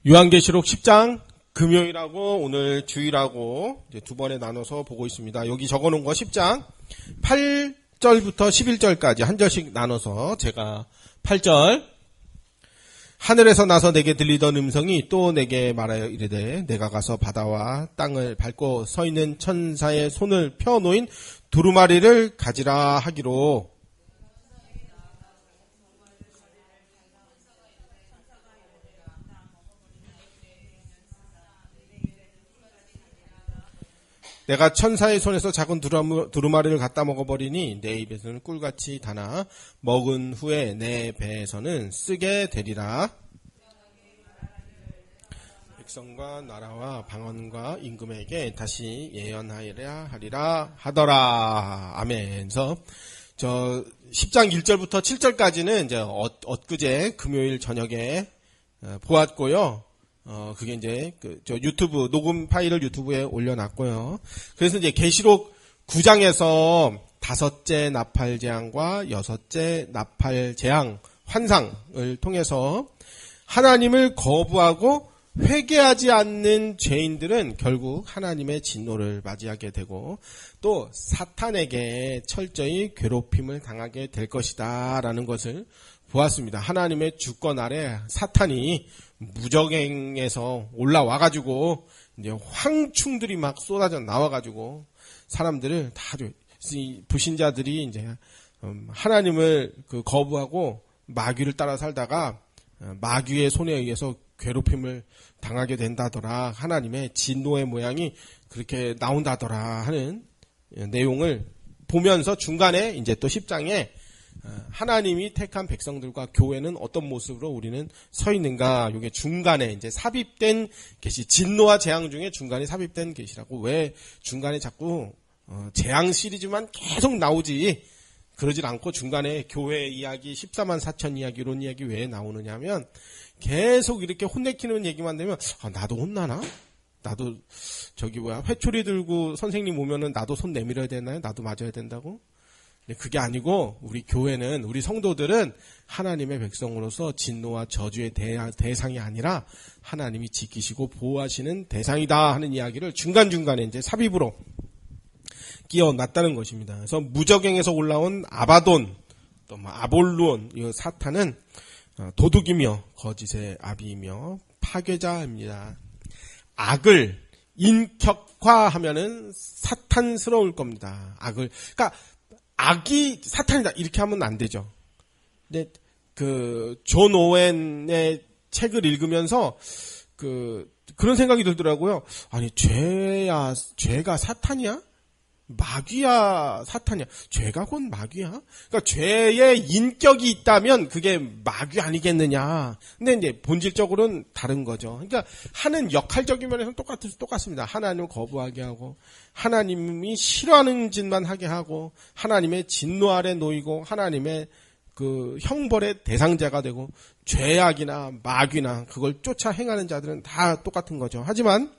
요한계시록 10장 금요일하고 오늘 주일하고 이제 두 번에 나눠서 보고 있습니다. 여기 적어놓은 거 10장 8절부터 11절까지 한 절씩 나눠서 제가 8절 하늘에서 나서 내게 들리던 음성이 또 내게 말하여 이르되 내가 가서 바다와 땅을 밟고 서 있는 천사의 손을 펴 놓인 두루마리를 가지라 하기로 내가 천사의 손에서 작은 두루마리를 갖다 먹어버리니 내 입에서는 꿀같이 다나 먹은 후에 내 배에서는 쓰게 되리라. 백성과 나라와 방언과 임금에게 다시 예언하리라 하더라. 아멘. 저 10장 1절부터 7절까지는 이제 엊그제 금요일 저녁에 보았고요. 그게 이제 저 유튜브 녹음 파일을 유튜브에 올려놨고요. 그래서 이제 계시록 9장에서 다섯째 나팔 재앙과 여섯째 나팔 재앙 환상을 통해서 하나님을 거부하고 회개하지 않는 죄인들은 결국 하나님의 진노를 맞이하게 되고 또 사탄에게 철저히 괴롭힘을 당하게 될 것이다라는 것을 보았습니다. 하나님의 주권 아래 사탄이 무적행에서 올라와가지고 이제 황충들이 막 쏟아져 나와가지고 사람들을 다 불신자들이 이제 하나님을 거부하고 마귀를 따라 살다가 마귀의 손에 의해서 괴롭힘을 당하게 된다더라. 하나님의 진노의 모양이 그렇게 나온다더라 하는 내용을 보면서 중간에 이제 또 10장에 하나님이 택한 백성들과 교회는 어떤 모습으로 우리는 서 있는가, 이게 중간에 이제 삽입된 계시, 진노와 재앙 중에 중간에 삽입된 계시라고. 왜 중간에 자꾸 재앙 시리즈만 계속 나오지 그러질 않고 중간에 교회 이야기, 14만 4천 이야기, 이런 이야기 왜 나오느냐 하면 계속 이렇게 혼내키는 얘기만 되면 나도 혼나나? 나도 회초리 들고 선생님 오면은 나도 손 내밀어야 되나요? 나도 맞아야 된다고? 그게 아니고 우리 교회는, 우리 성도들은 하나님의 백성으로서 진노와 저주의 대상이 아니라 하나님이 지키시고 보호하시는 대상이다 하는 이야기를 중간중간에 이제 삽입으로 끼워놨다는 것입니다. 그래서 무적행에서 올라온 아바돈, 또 아볼루온, 이 사탄은 도둑이며 거짓의 아비이며 파괴자입니다. 악을 인격화하면은 사탄스러울 겁니다. 그러니까 악이 사탄이다 이렇게 하면 안 되죠. 근데 존 오웬의 책을 읽으면서 그런 생각이 들더라고요. 아니 죄가 사탄이야? 마귀야 사탄이야? 죄가 곧 마귀야? 그러니까 죄의 인격이 있다면 그게 마귀 아니겠느냐. 근데 이제 본질적으로는 다른 거죠. 그러니까 하는 역할적인 면에서는 똑같습니다. 하나님을 거부하게 하고 하나님이 싫어하는 짓만 하게 하고 하나님의 진노 아래 놓이고 하나님의 그 형벌의 대상자가 되고 죄악이나 마귀나 그걸 쫓아 행하는 자들은 다 똑같은 거죠. 하지만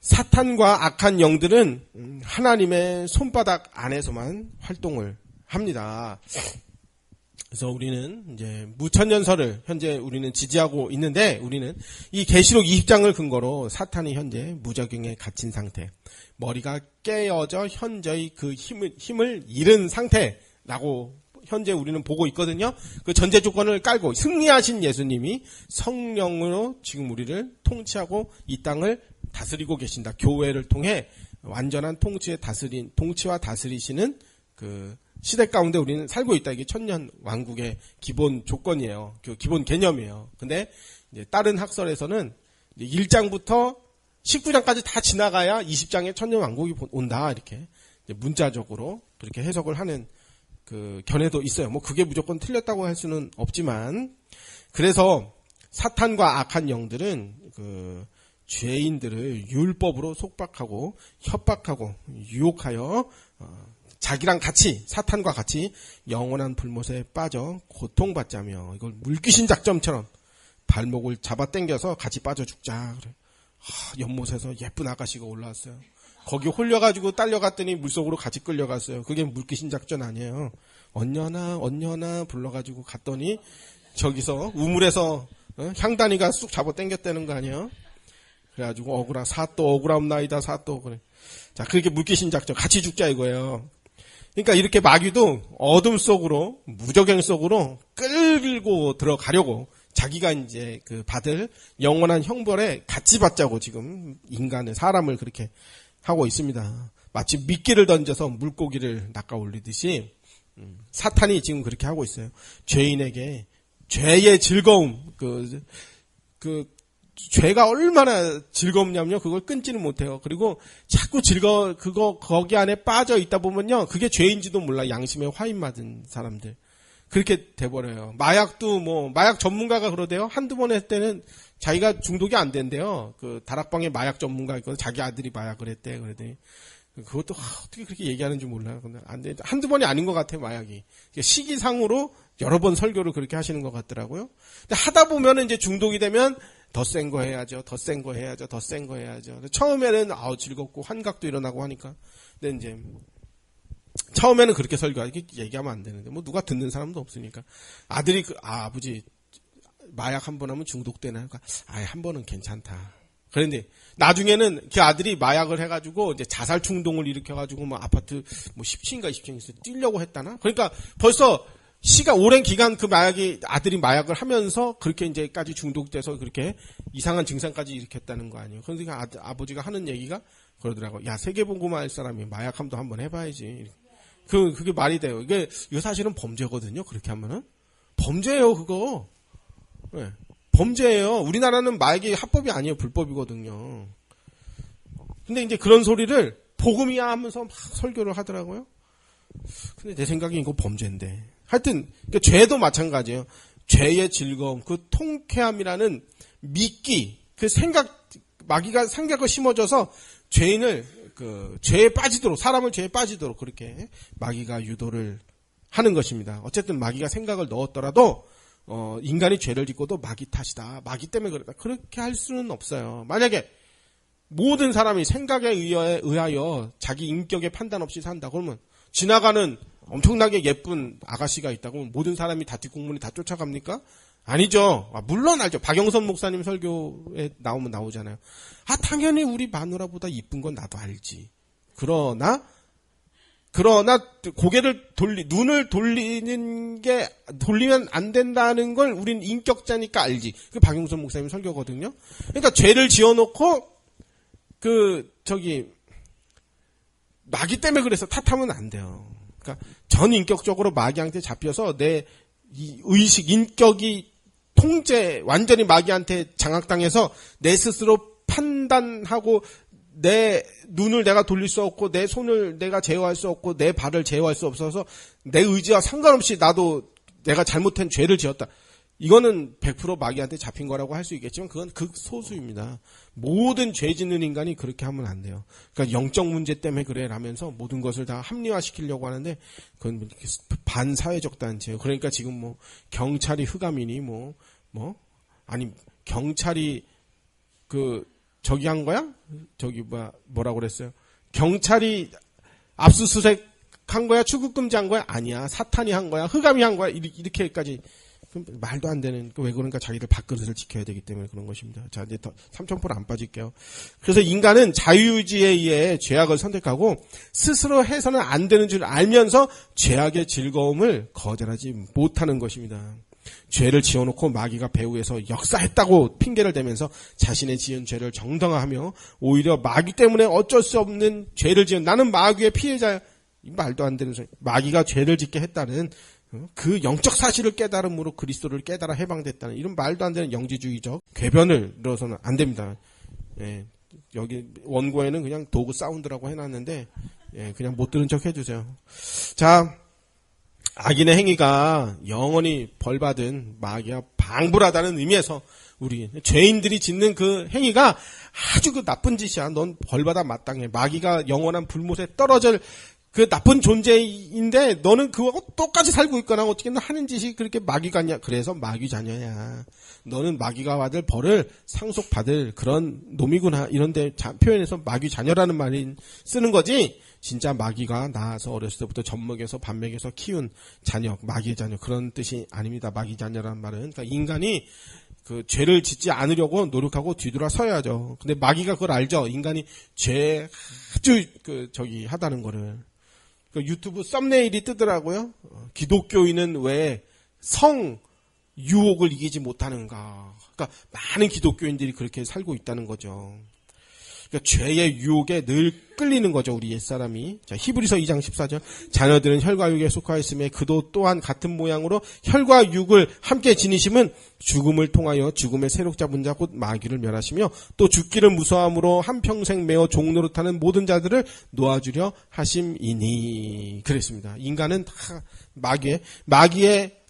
사탄과 악한 영들은 하나님의 손바닥 안에서만 활동을 합니다. 그래서 우리는 이제 무천년설을 현재 우리는 지지하고 있는데, 우리는 이 계시록 20장을 근거로 사탄이 현재 무적행에 갇힌 상태, 머리가 깨어져 현저히 그 힘을 잃은 상태라고 현재 우리는 보고 있거든요. 그 전제 조건을 깔고 승리하신 예수님이 성령으로 지금 우리를 통치하고 이 땅을 다스리고 계신다. 교회를 통해 완전한 통치와 다스리시는 그 시대 가운데 우리는 살고 있다. 이게 천년 왕국의 기본 조건이에요. 그 기본 개념이에요. 근데 이제 다른 학설에서는 1장부터 19장까지 다 지나가야 20장에 천년 왕국이 온다. 이렇게 문자적으로 그렇게 해석을 하는 그 견해도 있어요. 뭐 그게 무조건 틀렸다고 할 수는 없지만, 그래서 사탄과 악한 영들은 그 죄인들을 율법으로 속박하고 협박하고 유혹하여 자기랑 같이, 사탄과 같이 영원한 불못에 빠져 고통받자며, 이걸 물귀신 작전처럼 발목을 잡아당겨서 같이 빠져 죽자. 그래. 연못에서 예쁜 아가씨가 올라왔어요. 거기 홀려가지고 딸려갔더니 물속으로 같이 끌려갔어요. 그게 물귀신 작전 아니에요. 언녀나 불러가지고 갔더니 저기서 우물에서 향단이가 쑥 잡아 당겼다는 거 아니야? 그래가지고 사또 억울함나이다 사또 그래. 자, 그렇게 물귀신 작전 같이 죽자 이거예요. 그러니까 이렇게 마귀도 어둠 속으로 무저갱 속으로 끌고 들어가려고 자기가 이제 그 받을 영원한 형벌에 같이 받자고 지금 인간을 사람을 그렇게 하고 있습니다. 마치 미끼를 던져서 물고기를 낚아 올리듯이 사탄이 지금 그렇게 하고 있어요. 죄인에게 죄의 즐거움 죄가 얼마나 즐겁냐면요. 그걸 끊지는 못해요. 그리고 자꾸 거기 안에 빠져 있다 보면요. 그게 죄인지도 몰라. 양심에 화인 맞은 사람들. 그렇게 돼버려요. 마약도 마약 전문가가 그러대요. 한두 번 했을 때는 자기가 중독이 안 된대요. 그 다락방에 마약 전문가 있거든. 자기 아들이 마약을 했대. 그러더니. 그것도 어떻게 그렇게 얘기하는지 몰라요. 근데 안 돼. 한두 번이 아닌 것 같아요, 마약이. 시기상으로 여러 번 설교를 그렇게 하시는 것 같더라고요. 근데 하다 보면 이제 중독이 되면 더 센 거 해야죠. 더 센 거 해야죠. 더 센 거 해야죠. 처음에는 즐겁고 환각도 일어나고 하니까. 근데 이제 처음에는 그렇게 설교하기 얘기하면 안 되는데 누가 듣는 사람도 없으니까. 아들이 아버지 마약 한 번 하면 중독되나? 한 번은 괜찮다. 그런데 나중에는 그 아들이 마약을 해가지고 이제 자살 충동을 일으켜가지고 아파트 10층인가 20층에서 뛰려고 했다나? 그러니까 벌써 오랜 기간 그 아들이 마약을 하면서 그렇게 이제까지 중독돼서 그렇게 이상한 증상까지 일으켰다는 거 아니에요. 그러니까 아버지가 하는 얘기가 그러더라고. 야, 세계보고만 할 사람이 마약함도 한번 해봐야지. 그게 말이 돼요. 이거 사실은 범죄거든요. 그렇게 하면은. 범죄예요, 그거. 네. 범죄예요. 우리나라는 마약이 합법이 아니에요. 불법이거든요. 근데 이제 그런 소리를 복음이야 하면서 막 설교를 하더라고요. 근데 내 생각엔 이거 범죄인데. 하여튼 죄도 마찬가지예요. 죄의 즐거움, 그 통쾌함이라는 미끼, 마귀가 생각을 심어줘서 죄인을 죄에 빠지도록, 사람을 죄에 빠지도록 그렇게 마귀가 유도를 하는 것입니다. 어쨌든 마귀가 생각을 넣었더라도 인간이 죄를 짓고도 마귀 탓이다. 마귀 때문에 그랬다. 그렇게 할 수는 없어요. 만약에 모든 사람이 생각에 의하여 자기 인격의 판단 없이 산다. 그러면 지나가는 엄청나게 예쁜 아가씨가 있다고 모든 사람이 다 뒷공문이 다 쫓아갑니까? 아니죠. 물론 알죠. 박영선 목사님 설교에 나오면 나오잖아요. 당연히 우리 마누라보다 이쁜 건 나도 알지. 그러나 눈을 돌리면 안 된다는 걸 우린 인격자니까 알지. 그 박영선 목사님 설교거든요. 그러니까 죄를 지어놓고 마귀 때문에 그래서 탓하면 안 돼요. 그러니까 전 인격적으로 마귀한테 잡혀서 내 의식, 인격이 완전히 마귀한테 장악당해서 내 스스로 판단하고 내 눈을 내가 돌릴 수 없고 내 손을 내가 제어할 수 없고 내 발을 제어할 수 없어서 내 의지와 상관없이 나도 내가 잘못한 죄를 지었다. 이거는 100% 마귀한테 잡힌 거라고 할 수 있겠지만 그건 극소수입니다. 모든 죄 짓는 인간이 그렇게 하면 안 돼요. 그러니까 영적 문제 때문에 그래 라면서 모든 것을 다 합리화시키려고 하는데 그건 반사회적 단체예요. 그러니까 지금 경찰이 흑암이니 아니 경찰이 저기 한 거야? 뭐라고 그랬어요? 경찰이 압수수색 한 거야? 출국금지 한 거야? 아니야. 사탄이 한 거야. 흑암이 한 거야. 이렇게까지 말도 안 되는. 왜 그러니까 자기들 밥그릇을 지켜야 되기 때문에 그런 것입니다. 자, 이제 더 3,000% 안 빠질게요. 그래서 인간은 자유의지에 의해 죄악을 선택하고 스스로 해서는 안 되는 줄 알면서 죄악의 즐거움을 거절하지 못하는 것입니다. 죄를 지어놓고 마귀가 배후에서 역사했다고 핑계를 대면서 자신의 지은 죄를 정당화하며 오히려 마귀 때문에 어쩔 수 없는 죄를 지은 나는 마귀의 피해자야. 말도 안 되는 소리. 마귀가 죄를 짓게 했다는 그 영적 사실을 깨달음으로 그리스도를 깨달아 해방됐다는 이런 말도 안 되는 영지주의적 궤변을 넣어서는 안 됩니다. 예, 여기 원고에는 그냥 도구 사운드라고 해놨는데 그냥 못 들은 척 해주세요. 자, 악인의 행위가 영원히 벌받은 마귀가 방불하다는 의미에서 우리 죄인들이 짓는 그 행위가 아주 나쁜 짓이야. 넌 벌받아 마땅해. 마귀가 영원한 불못에 떨어질 그 나쁜 존재인데 너는 그거하고 똑같이 살고 있거나 어떻게 하는 짓이 그렇게 마귀 같냐. 그래서 마귀 자녀야. 너는 마귀가 받을 벌을 상속받을 그런 놈이구나. 이런데 표현해서 마귀 자녀라는 말이 쓰는 거지. 진짜 마귀가 낳아서 어렸을 때부터 젖먹여서 밥 먹여서 키운 자녀, 마귀의 자녀 그런 뜻이 아닙니다. 마귀 자녀라는 말은 그러니까 인간이 그 죄를 짓지 않으려고 노력하고 뒤돌아서야죠. 근데 마귀가 그걸 알죠. 인간이 죄 아주 하다는 거를. 그 유튜브 썸네일이 뜨더라고요. 기독교인은 왜 성 유혹을 이기지 못하는가. 그러니까 많은 기독교인들이 그렇게 살고 있다는 거죠. 그러니까 죄의 유혹에 늘 끌리는 거죠, 우리 옛사람이. 자, 히브리서 2장 14절. 자녀들은 혈과 육에 속하였음에 그도 또한 같은 모양으로 혈과 육을 함께 지니심은 죽음을 통하여 죽음의 세력 잡은 자 곧 마귀를 멸하시며 또 죽기를 무서함으로 한평생 매어 종노릇하는 모든 자들을 놓아주려 하심이니. 그랬습니다. 인간은 다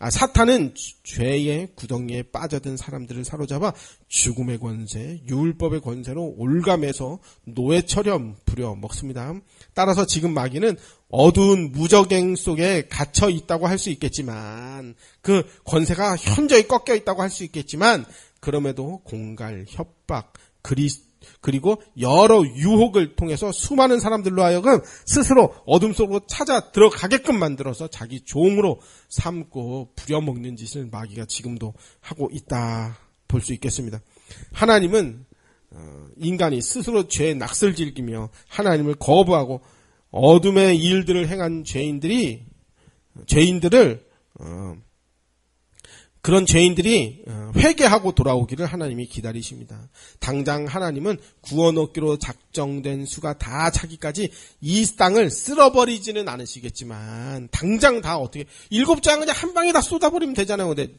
사탄은 죄의 구덩이에 빠져든 사람들을 사로잡아 죽음의 권세, 율법의 권세로 올감해서 노예처럼 부려먹습니다. 따라서 지금 마귀는 어두운 무적행 속에 갇혀 있다고 할 수 있겠지만, 그 권세가 현저히 꺾여 있다고 할 수 있겠지만, 그럼에도 공갈, 협박, 그리고 여러 유혹을 통해서 수많은 사람들로 하여금 스스로 어둠 속으로 찾아 들어가게끔 만들어서 자기 종으로 삼고 부려먹는 짓을 마귀가 지금도 하고 있다 볼 수 있겠습니다. 하나님은 인간이 스스로 죄의 낯을 즐기며 하나님을 거부하고 어둠의 일들을 행한 그런 죄인들이 회개하고 돌아오기를 하나님이 기다리십니다. 당장 하나님은 구원 얻기로 작정된 수가 다 차기까지 이 땅을 쓸어버리지는 않으시겠지만, 당장 다 어떻게 7장 그냥 한 방에 다 쏟아버리면 되잖아요. 근데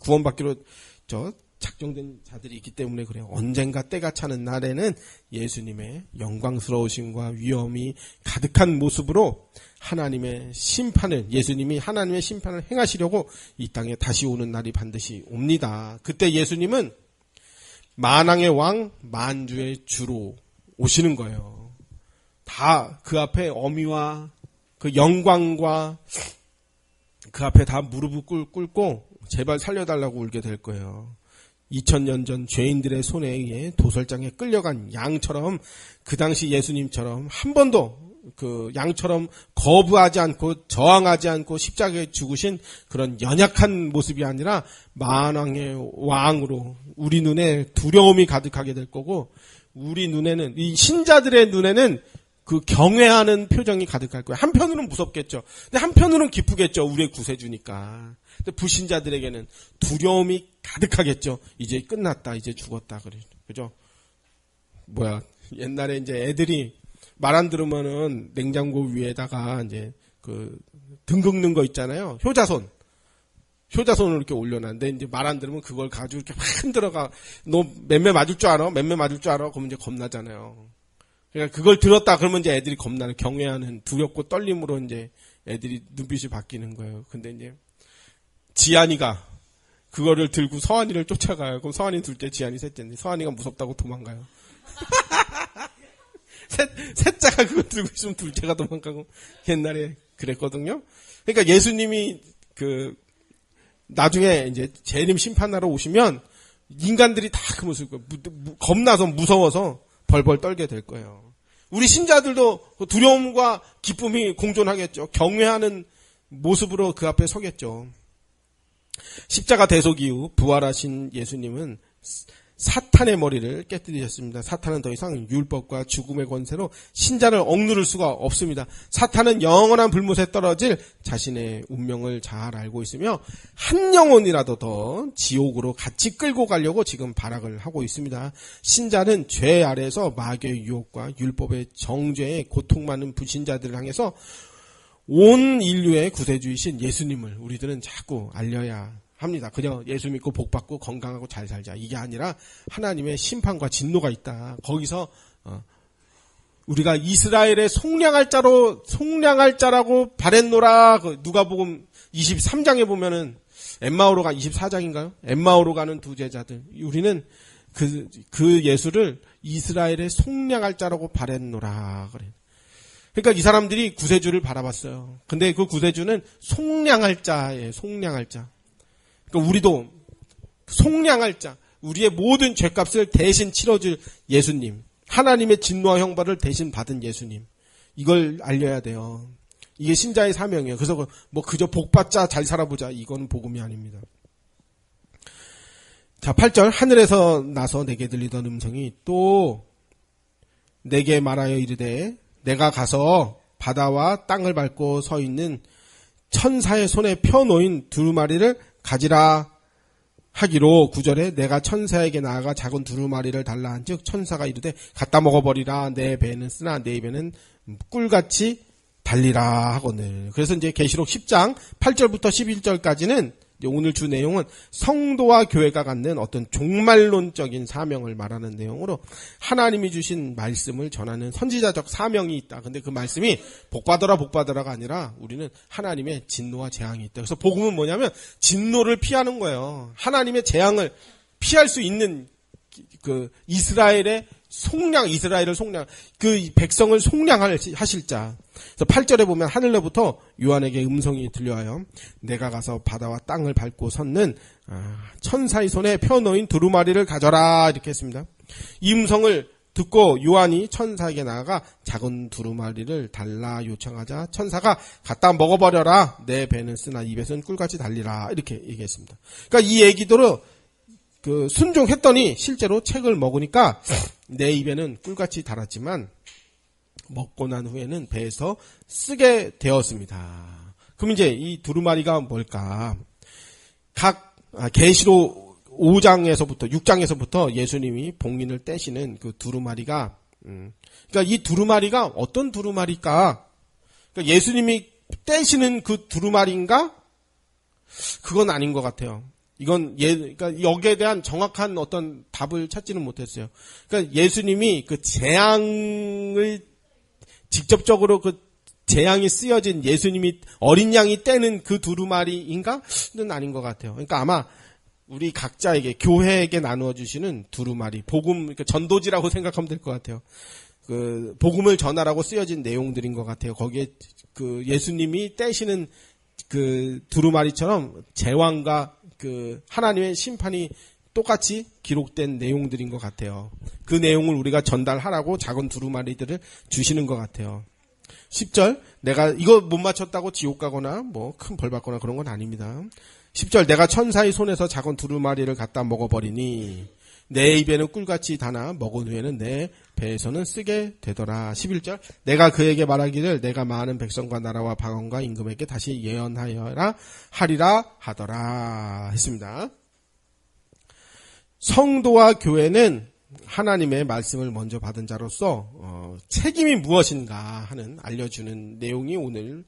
구원받기로 작정된 자들이 있기 때문에 그래요. 언젠가 때가 차는 날에는 예수님의 영광스러우심과 위엄이 가득한 모습으로 예수님이 하나님의 심판을 행하시려고 이 땅에 다시 오는 날이 반드시 옵니다. 그때 예수님은 만왕의 왕, 만주의 주로 오시는 거예요. 다 그 앞에 어미와 그 영광과 그 앞에 다 무릎을 꿇고 제발 살려달라고 울게 될 거예요. 2000년 전 죄인들의 손에 의해 도살장에 끌려간 양처럼, 그 당시 예수님처럼 한 번도 그 양처럼 거부하지 않고 저항하지 않고 십자가에 죽으신 그런 연약한 모습이 아니라 만왕의 왕으로 우리 눈에 두려움이 가득하게 될 거고, 우리 눈에는, 이 신자들의 눈에는 그 경외하는 표정이 가득할 거예요. 한편으로는 무섭겠죠. 근데 한편으로는 기쁘겠죠. 우리의 구세주니까. 근데 불신자들에게는 두려움이 가득하겠죠. 이제 끝났다. 이제 죽었다. 그죠? 옛날에 이제 애들이 말 안 들으면은 냉장고 위에다가 이제 등 긁는 거 있잖아요. 효자손을 이렇게 올려놨는데, 이제 말 안 들으면 그걸 가지고 이렇게 막 흔들어가, 너 맴매 맞을 줄 알아? 그러면 이제 겁나잖아요. 그러니까 그걸 들었다 그러면 이제 애들이 겁나는, 경외하는, 두렵고 떨림으로 이제 애들이 눈빛이 바뀌는 거예요. 근데 이제 지한이가 그거를 들고 서한이를 쫓아가요. 그럼 서한이 둘째, 지한이 셋째인데 서한이가 무섭다고 도망가요. 셋째가 그거 들고 있으면 둘째가 도망가고, 옛날에 그랬거든요. 그러니까 예수님이 나중에 이제 재림 심판하러 오시면 인간들이 다 그 모습, 겁나서 무서워서 벌벌 떨게 될 거예요. 우리 신자들도 두려움과 기쁨이 공존하겠죠. 경외하는 모습으로 그 앞에 서겠죠. 십자가 대속 이후 부활하신 예수님은 사탄의 머리를 깨뜨리셨습니다. 사탄은 더 이상 율법과 죽음의 권세로 신자를 억누를 수가 없습니다. 사탄은 영원한 불못에 떨어질 자신의 운명을 잘 알고 있으며 한 영혼이라도 더 지옥으로 같이 끌고 가려고 지금 발악을 하고 있습니다. 신자는 죄 아래에서 마귀의 유혹과 율법의 정죄에 고통받는 불신자들을 향해서 온 인류의 구세주이신 예수님을 우리들은 자꾸 알려야 합니다. 그냥 예수 믿고 복 받고 건강하고 잘 살자, 이게 아니라 하나님의 심판과 진노가 있다. 거기서 우리가 이스라엘의 속량할 자라고 바랬노라. 누가복음 23장에 보면은 엠마오로 24장인가요? 엠마오로 가는 두 제자들, 우리는 그 예수를 이스라엘의 속량할 자라고 바랬노라 그래. 그러니까 이 사람들이 구세주를 바라봤어요. 근데 그 구세주는 속량할 자예요. 속량할 자. 그러니까 우리도 속량할 자, 우리의 모든 죄값을 대신 치러줄 예수님, 하나님의 진노와 형벌을 대신 받은 예수님, 이걸 알려야 돼요. 이게 신자의 사명이에요. 그래서 그저 복받자 잘 살아보자, 이건 복음이 아닙니다. 자, 8절. 하늘에서 나서 내게 들리던 음성이 또 내게 말하여 이르되 내가 가서 바다와 땅을 밟고 서 있는 천사의 손에 펴놓인 두루마리를 가지라 하기로 9절에 내가 천사에게 나아가 작은 두루마리를 달라 한즉 천사가 이르되 갖다 먹어버리라 내 배는 쓰나 내 입에는 꿀같이 달리라 하거늘. 그래서 이제 계시록 10장 8절부터 11절까지는 오늘 주 내용은 성도와 교회가 갖는 어떤 종말론적인 사명을 말하는 내용으로 하나님이 주신 말씀을 전하는 선지자적 사명이 있다. 근데 그 말씀이 복받아라가 아니라 우리는 하나님의 진노와 재앙이 있다. 그래서 복음은 뭐냐면 진노를 피하는 거예요. 하나님의 재앙을 피할 수 있는 그 이스라엘을 그 백성을 속량하실 자. 그래서 8절에 보면 하늘로부터 요한에게 음성이 들려와요. 내가 가서 바다와 땅을 밟고 섰는 천사의 손에 펴놓인 두루마리를 가져라 이렇게 했습니다. 이 음성을 듣고 요한이 천사에게 나아가 작은 두루마리를 달라 요청하자 천사가 갖다 먹어버려라 내 배는 쓰나 입에서는 꿀같이 달리라 이렇게 얘기했습니다. 그러니까 이 얘기대로 그 순종했더니 실제로 책을 먹으니까 내 입에는 꿀같이 달았지만 먹고 난 후에는 배에서 쓰게 되었습니다. 그럼 이제 이 두루마리가 뭘까? 계시록 5장에서부터 6장에서부터 예수님이 복민을 떼시는 그 두루마리가 그러니까 이 두루마리가 어떤 두루마리일까? 그러니까 예수님이 떼시는 그 두루마리인가? 그건 아닌 것 같아요. 그러니까 여기에 대한 정확한 어떤 답을 찾지는 못했어요. 그러니까 예수님이 그 재앙을 직접적으로 그 재앙이 쓰여진 예수님이 어린 양이 떼는 그 두루마리인가?는 아닌 것 같아요. 그러니까 아마 우리 각자에게 교회에게 나누어 주시는 두루마리, 복음, 그러니까 전도지라고 생각하면 될 것 같아요. 그 복음을 전하라고 쓰여진 내용들인 것 같아요. 거기에 그 예수님이 떼시는 그 두루마리처럼 제왕과 그 하나님의 심판이 똑같이 기록된 내용들인 것 같아요. 그 내용을 우리가 전달하라고 작은 두루마리들을 주시는 것 같아요. 10절 내가 이거 못 맞췄다고 지옥 가거나 뭐 큰 벌 받거나 그런 건 아닙니다. 10절 내가 천사의 손에서 작은 두루마리를 갖다 먹어버리니 내 입에는 꿀같이 다나 먹은 후에는 내 배에서는 쓰게 되더라. 11절 내가 그에게 말하기를 내가 많은 백성과 나라와 방언과 임금에게 다시 예언하여라 하리라 하더라 했습니다. 성도와 교회는 하나님의 말씀을 먼저 받은 자로서 책임이 무엇인가 하는 알려주는 내용이 오늘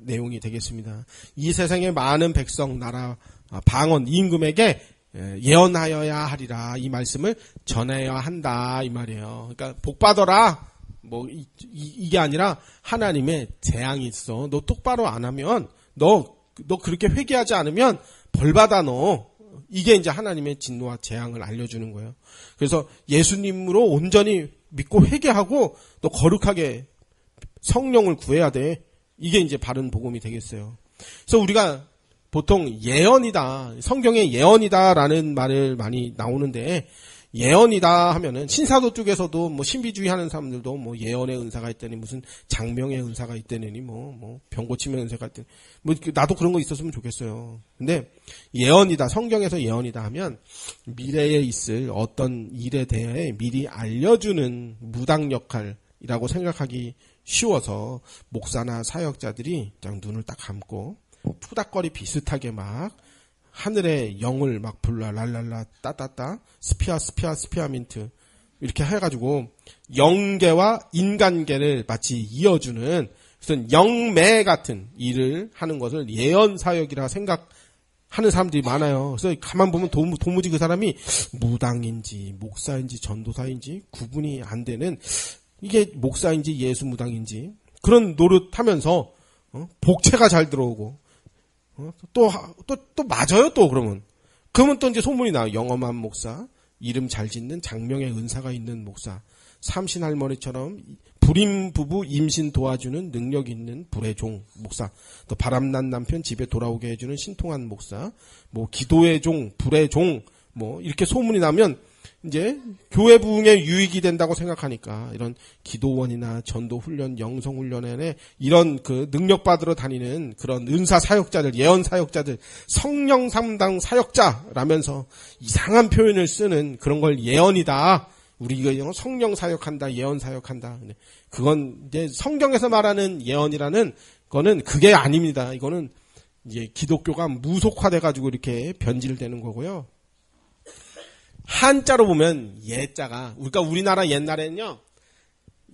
내용이 되겠습니다. 이 세상의 많은 백성, 나라, 방언, 임금에게 예언하여야 하리라 이 말씀을 전해야 한다 이 말이에요. 그러니까 복 받아라 뭐 이게 아니라 하나님의 재앙이 있어. 너 똑바로 안 하면 너 그렇게 회개하지 않으면 벌 받아 너. 이게 이제 하나님의 진노와 재앙을 알려주는 거예요. 그래서 예수님으로 온전히 믿고 회개하고 너 거룩하게 성령을 구해야 돼. 이게 이제 바른 복음이 되겠어요. 그래서 우리가 보통 예언이다, 성경에 예언이다라는 말을 많이 나오는데 예언이다 하면은 신사도 쪽에서도 뭐 신비주의 하는 사람들도 뭐 예언의 은사가 있다니 무슨 장명의 은사가 있다니 뭐 병 고침의 은사가 있다니 뭐 나도 그런 거 있었으면 좋겠어요. 근데 예언이다, 성경에서 예언이다 하면 미래에 있을 어떤 일에 대해 미리 알려주는 무당 역할이라고 생각하기 쉬워서 목사나 사역자들이 그냥 눈을 딱 감고 푸닥거리 비슷하게 막 하늘의 영을 막 불러 랄랄라 따따따 스피아민트 이렇게 해가지고 영계와 인간계를 마치 이어주는 무슨 영매 같은 일을 하는 것을 예언 사역이라 생각하는 사람들이 많아요. 그래서 가만 보면 도무지 그 사람이 무당인지 목사인지 전도사인지 구분이 안 되는 이게 목사인지 예수 무당인지 그런 노릇하면서 복채가 잘 들어오고 또 맞아요, 또 그러면 또 이제 소문이 나요. 영험한 목사, 이름 잘 짓는 장명의 은사가 있는 목사, 삼신 할머니처럼 불임 부부 임신 도와주는 능력 있는 불의 종 목사, 또 바람난 남편 집에 돌아오게 해주는 신통한 목사, 뭐 기도의 종, 불의 종, 뭐 이렇게 소문이 나면 이제 교회 부흥에 유익이 된다고 생각하니까 이런 기도원이나 전도 훈련, 영성 훈련에 이런 그 능력 받으러 다니는 그런 은사 사역자들, 예언 사역자들, 성령 담당 사역자라면서 이상한 표현을 쓰는 그런 걸 예언이다. 우리 이거 성령 사역한다, 예언 사역한다. 그건 이제 성경에서 말하는 예언이라는 거는 그게 아닙니다. 이거는 이제 기독교가 무속화돼 가지고 이렇게 변질되는 거고요. 한자로 보면 예자가, 그러니까 우리나라 옛날에는요,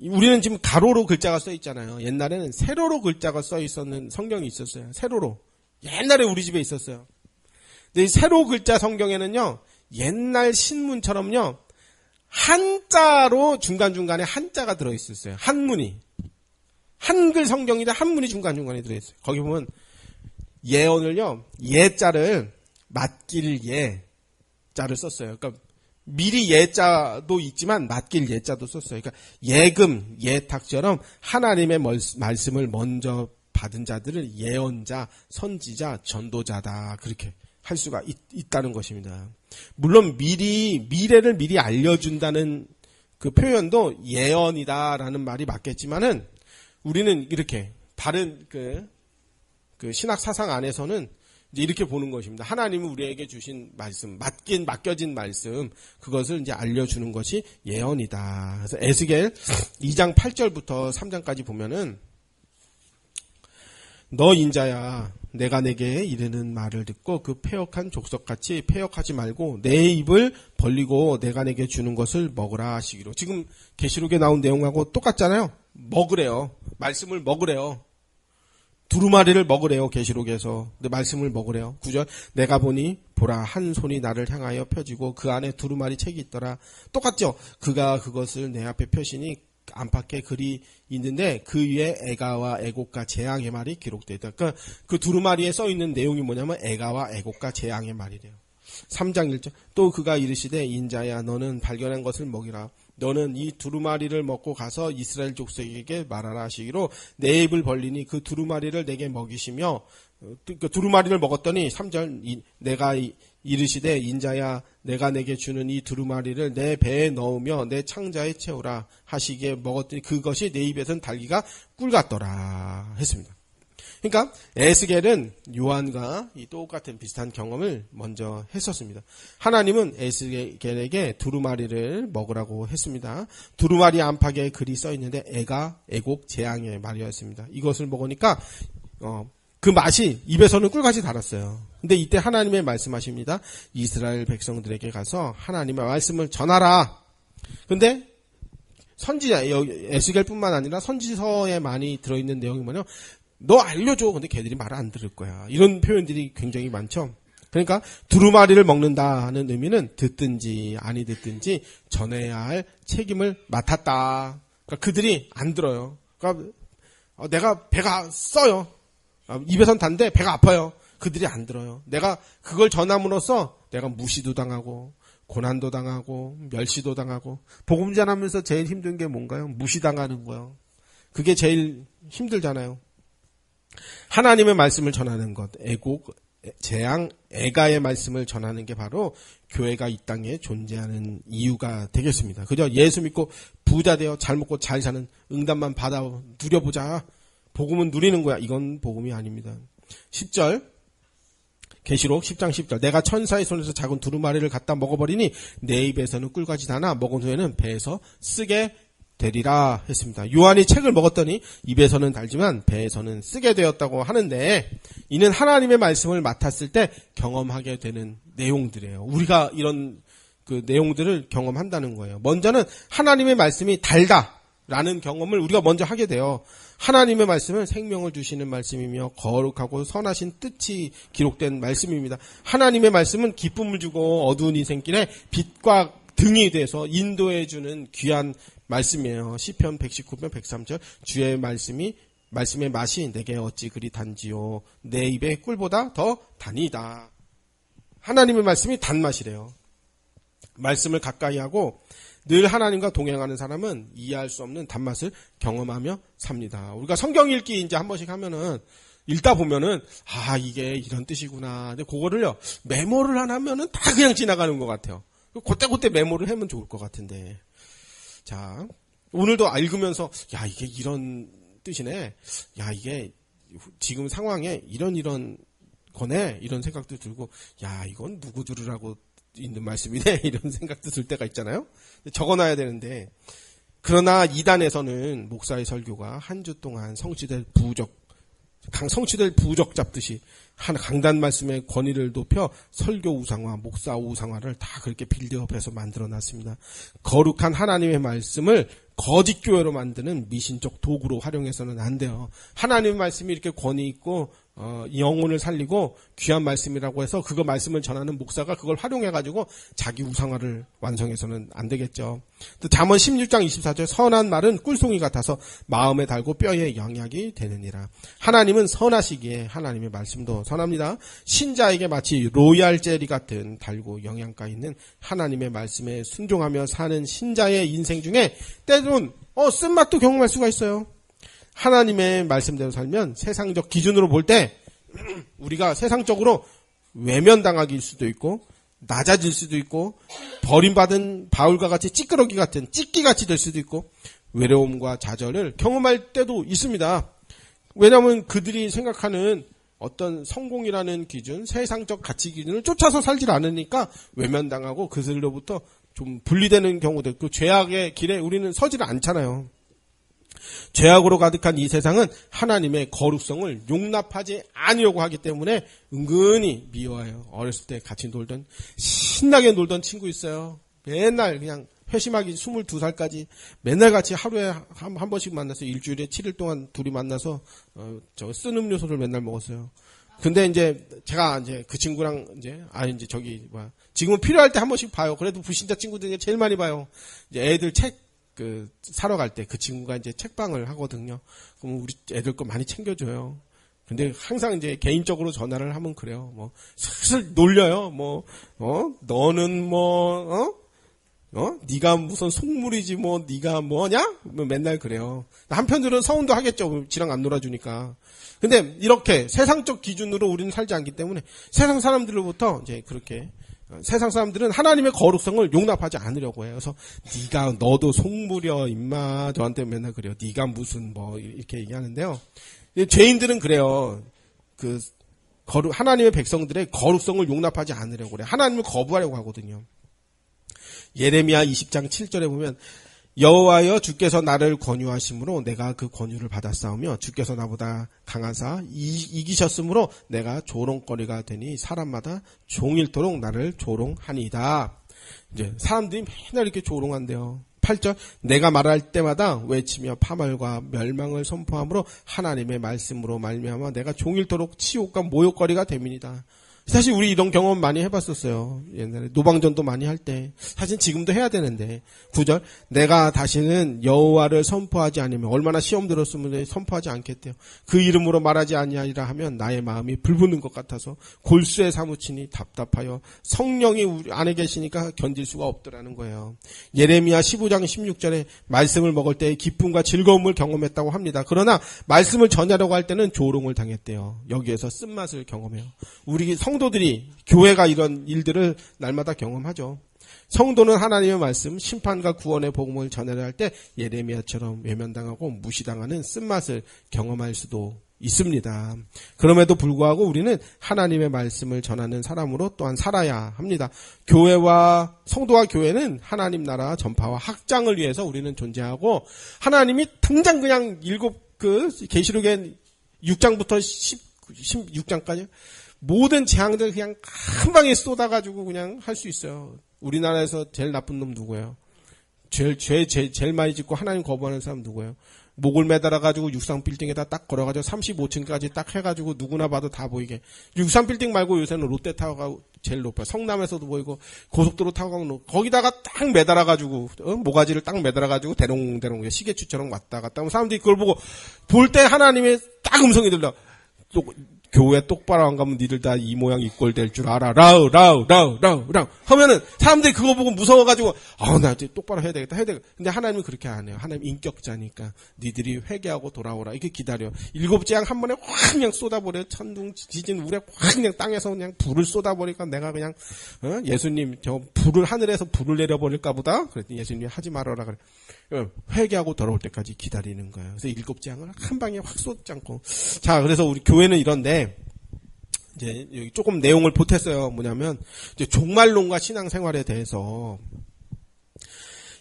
우리는 지금 가로로 글자가 써 있잖아요. 옛날에는 세로로 글자가 써 있었는 성경이 있었어요. 세로로. 옛날에 우리 집에 있었어요. 근데 이 세로 글자 성경에는요, 옛날 신문처럼요, 한자로 중간중간에 한자가 들어있었어요. 한문이. 한글 성경인데 한문이 중간중간에 들어있어요. 거기 보면 예언을요, 예자를 맡길 예자를 썼어요. 그러니까 미리 예자도 있지만 맡길 예자도 썼어요. 그러니까 예금, 예탁처럼 하나님의 말씀을 먼저 받은 자들을 예언자, 선지자, 전도자다. 그렇게 할 수가 있다는 것입니다. 물론 미래를 미리 알려준다는 그 표현도 예언이다라는 말이 맞겠지만은 우리는 이렇게 바른 그 신학 사상 안에서는 이제 이렇게 보는 것입니다. 하나님이 우리에게 주신 말씀, 맡겨진 말씀, 그것을 이제 알려주는 것이 예언이다. 그래서 에스겔 2장 8절부터 3장까지 보면은 너 인자야, 내가 내게 이르는 말을 듣고 그 패역한 족속같이 패역하지 말고 내 입을 벌리고 내가 내게 주는 것을 먹으라 하시기로. 지금 계시록에 나온 내용하고 똑같잖아요. 먹으래요. 말씀을 먹으래요. 두루마리를 먹으래요. 계시록에서. 근데 말씀을 먹으래요. 9절 내가 보니 보라 한 손이 나를 향하여 펴지고 그 안에 두루마리 책이 있더라. 똑같죠. 그가 그것을 내 앞에 펴시니 안팎에 글이 있는데 그 위에 애가와 애곡과 재앙의 말이 기록되어 있다. 그러니까 그 두루마리에 써 있는 내용이 뭐냐면 애가와 애곡과 재앙의 말이래요. 3장 1절 또 그가 이르시되 인자야 너는 발견한 것을 먹이라. 너는 이 두루마리를 먹고 가서 이스라엘 족속에게 말하라 하시기로 내 입을 벌리니 그 두루마리를 내게 먹이시며 그 두루마리를 먹었더니 3절 내가 이르시되 인자야 내가 내게 주는 이 두루마리를 내 배에 넣으며 내 창자에 채우라 하시기에 먹었더니 그것이 내 입에선 달기가 꿀 같더라 했습니다. 그러니까 에스겔은 요한과 이 똑같은 비슷한 경험을 먼저 했었습니다. 하나님은 에스겔에게 두루마리를 먹으라고 했습니다. 두루마리 안팎에 글이 써 있는데 애가 애곡 재앙의 말이었습니다. 이것을 먹으니까 그 맛이 입에서는 꿀같이 달았어요. 근데 이때 하나님의 말씀하십니다. 이스라엘 백성들에게 가서 하나님의 말씀을 전하라. 근데 선지자 에스겔뿐만 아니라 선지서에 많이 들어있는 내용이 뭐냐면 너 알려줘. 근데 걔들이 말을 안 들을 거야. 이런 표현들이 굉장히 많죠. 그러니까 두루마리를 먹는다는 의미는 듣든지 아니 듣든지 전해야 할 책임을 맡았다. 그러니까 그들이 안 들어요. 그러니까 내가 배가 써요. 입에선 단데 배가 아파요. 그들이 안 들어요. 내가 그걸 전함으로써 내가 무시도 당하고 고난도 당하고 멸시도 당하고 복음 전하면서 제일 힘든 게 뭔가요? 무시당하는 거예요. 그게 제일 힘들잖아요. 하나님의 말씀을 전하는 것, 애곡, 재앙, 애가의 말씀을 전하는 게 바로 교회가 이 땅에 존재하는 이유가 되겠습니다. 그죠? 예수 믿고 부자 되어 잘 먹고 잘 사는 응답만 받아 누려보자. 복음은 누리는 거야. 이건 복음이 아닙니다. 10절 계시록 10장 10절 내가 천사의 손에서 작은 두루마리를 갖다 먹어버리니 내 입에서는 꿀같이 다나 먹은 후에는 배에서 쓰게 되리라 했습니다. 요한이 책을 먹었더니 입에서는 달지만 배에서는 쓰게 되었다고 하는데 이는 하나님의 말씀을 맡았을 때 경험하게 되는 내용들이에요. 우리가 이런 그 내용들을 경험한다는 거예요. 먼저는 하나님의 말씀이 달다라는 경험을 우리가 먼저 하게 돼요. 하나님의 말씀은 생명을 주시는 말씀이며 거룩하고 선하신 뜻이 기록된 말씀입니다. 하나님의 말씀은 기쁨을 주고 어두운 인생길에 빛과 등이 돼서 인도해 주는 귀한 말씀이에요. 시편 119편 103절 주의 말씀의 맛이 내게 어찌 그리 단지요 내 입의 꿀보다 더 단이다. 하나님의 말씀이 단맛이래요. 말씀을 가까이 하고 늘 하나님과 동행하는 사람은 이해할 수 없는 단맛을 경험하며 삽니다. 우리가 성경 읽기 이제 한 번씩 하면은 읽다 보면은 이게 이런 뜻이구나. 근데 그거를요 메모를 안 하면은 다 그냥 지나가는 것 같아요. 그때 메모를 하면 좋을 것 같은데. 자, 오늘도 읽으면서, 야, 이게 이런 뜻이네. 야, 이게 지금 상황에 이런 거네. 이런 생각도 들고, 야, 이건 누구 들으라고 있는 말씀이네. 이런 생각도 들 때가 있잖아요. 적어놔야 되는데. 그러나 이단에서는 목사의 설교가 한 주 동안 성취될 부적 잡듯이 한 강단 말씀의 권위를 높여 설교 우상화, 목사 우상화를 다 그렇게 빌드업해서 만들어놨습니다. 거룩한 하나님의 말씀을 거짓 교회로 만드는 미신적 도구로 활용해서는 안 돼요. 하나님의 말씀이 이렇게 권위 있고 영혼을 살리고 귀한 말씀이라고 해서 그거 말씀을 전하는 목사가 그걸 활용해가지고 자기 우상화를 완성해서는 안 되겠죠. 또 잠언 16장 24절 선한 말은 꿀송이 같아서 마음에 달고 뼈에 영약이 되느니라. 하나님은 선하시기에 하나님의 말씀도 선합니다. 신자에게 마치 로얄 젤리 같은 달고 영양가 있는 하나님의 말씀에 순종하며 사는 신자의 인생 중에 때론 쓴맛도 경험할 수가 있어요. 하나님의 말씀대로 살면 세상적 기준으로 볼 때 우리가 세상적으로 외면당하기일 수도 있고 낮아질 수도 있고 버림받은 바울과 같이 찌끄러기 같은 찢기같이 될 수도 있고 외로움과 좌절을 경험할 때도 있습니다. 왜냐하면 그들이 생각하는 어떤 성공이라는 기준, 세상적 가치 기준을 쫓아서 살질 않으니까 외면당하고 그들로부터 좀 분리되는 경우도 있고 죄악의 길에 우리는 서지를 않잖아요. 죄악으로 가득한 이 세상은 하나님의 거룩성을 용납하지 않으려고 하기 때문에 은근히 미워해요. 어렸을 때 같이 신나게 놀던 친구 있어요. 맨날 그냥 회심하기 22살까지 맨날 같이 하루에 한 번씩 만나서 일주일에 7일 동안 둘이 만나서 쓴 음료수를 맨날 먹었어요. 근데 이제 제가 이제 그 친구랑 지금은 필요할 때 한 번씩 봐요. 그래도 불신자 친구들 중에 제일 많이 봐요. 이제 애들 책 사러 갈 때 그 친구가 이제 책방을 하거든요. 그럼 우리 애들 거 많이 챙겨줘요. 근데 항상 이제 개인적으로 전화를 하면 그래요. 슬슬 놀려요. 너는 네가 무슨 속물이지 네가 뭐냐? 맨날 그래요. 한편으로는 서운도 하겠죠. 지랑 안 놀아주니까. 근데 이렇게 세상적 기준으로 우리는 살지 않기 때문에 세상 사람들로부터 이제 그렇게 세상 사람들은 하나님의 거룩성을 용납하지 않으려고 해요. 그래서 너도 속물이여 임마 저한테 맨날 그래요. 네가 무슨 이렇게 얘기하는데요. 죄인들은 그래요. 하나님의 백성들의 거룩성을 용납하지 않으려고 그래요. 하나님을 거부하려고 하거든요. 예레미야 20장 7절에 보면 여호와여 주께서 나를 권유하심으로 내가 그 권유를 받았사오며 주께서 나보다 강하사 이기셨으므로 내가 조롱거리가 되니 사람마다 종일토록 나를 조롱하니이다. 이제 사람들이 맨날 이렇게 조롱한대요. 8절 내가 말할 때마다 외치며 파멸과 멸망을 선포함으로 하나님의 말씀으로 말미암아 내가 종일토록 치욕과 모욕거리가 됨이니이다. 사실 우리 이런 경험 많이 해봤었어요. 옛날에 노방전도 많이 할 때. 사실 지금도 해야 되는데. 9절 내가 다시는 여호와를 선포하지 않으면 얼마나 시험 들었으면 선포하지 않겠대요. 그 이름으로 말하지 아니하리라 하면 나의 마음이 불붙는 것 같아서 골수에 사무치니 답답하여 성령이 우리 안에 계시니까 견딜 수가 없더라는 거예요. 예레미야 15장 16절에 말씀을 먹을 때 기쁨과 즐거움을 경험했다고 합니다. 그러나 말씀을 전하려고 할 때는 조롱을 당했대요. 여기에서 쓴맛을 경험해요. 우리 성도들이 교회가 이런 일들을 날마다 경험하죠. 성도는 하나님의 말씀, 심판과 구원의 복음을 전하려 할 때 예레미야처럼 외면당하고 무시당하는 쓴맛을 경험할 수도 있습니다. 그럼에도 불구하고 우리는 하나님의 말씀을 전하는 사람으로 또한 살아야 합니다. 성도와 교회는 하나님 나라 전파와 확장을 위해서 우리는 존재하고 하나님이 당장 그냥 계시록의 6장부터 16장까지 모든 재앙들 그냥 한 방에 쏟아가지고 그냥 할 수 있어요. 우리나라에서 제일 나쁜 놈 누구예요? 제일 많이 짓고 하나님 거부하는 사람 누구예요? 목을 매달아가지고 63빌딩에다 딱 걸어가지고 35층까지 딱 해가지고 누구나 봐도 다 보이게. 63빌딩 말고 요새는 롯데타워가 제일 높아요. 성남에서도 보이고 고속도로 타고 가면 거기다가 딱 매달아가지고 모가지를 딱 매달아가지고 대롱대롱 시계추처럼 왔다 갔다 하면 사람들이 그걸 보고 볼 때 하나님의 딱 음성이 들려. 교회 똑바로 안 가면 니들 다 이 모양 이 꼴 될 줄 알아. 라우 하면은 사람들이 그거 보고 무서워가지고 나 이제 똑바로 해야 되겠다. 근데 하나님은 그렇게 안 해요. 하나님 인격자니까 니들이 회개하고 돌아오라 이렇게 기다려. 7재앙 한 번에 확 그냥 쏟아버려. 천둥 지진 우레 확 그냥 땅에서 그냥 불을 쏟아버리니까 내가 그냥 예수님 저 불을 하늘에서 불을 내려버릴까 보다. 그랬더니 예수님이 하지 말아라 그래. 회개하고 돌아올 때까지 기다리는 거예요. 그래서 7재앙을 한 방에 확 쏟지 않고. 자, 그래서 우리 교회는 이런데, 이제 여기 조금 내용을 보탰어요. 뭐냐면, 이제 종말론과 신앙생활에 대해서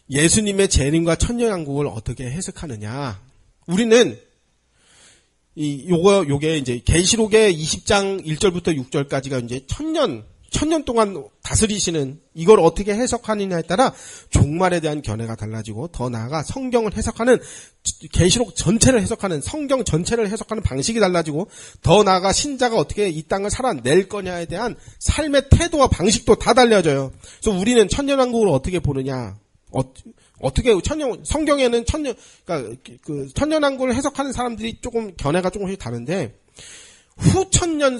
예수님의 재림과 천년왕국을 어떻게 해석하느냐. 우리는 요게 이제 계시록의 20장 1절부터 6절까지가 이제 천년 동안 다스리시는 이걸 어떻게 해석하느냐에 따라 종말에 대한 견해가 달라지고 더 나아가 성경을 해석하는 계시록 전체를 해석하는 성경 전체를 해석하는 방식이 달라지고 더 나아가 신자가 어떻게 이 땅을 살아낼 거냐에 대한 삶의 태도와 방식도 다 달라져요. 그래서 우리는 천년왕국을 어떻게 보느냐? 어떻게 성경에는 그러니까 그 천년왕국을 해석하는 사람들이 조금 견해가 조금씩 다른데 후천년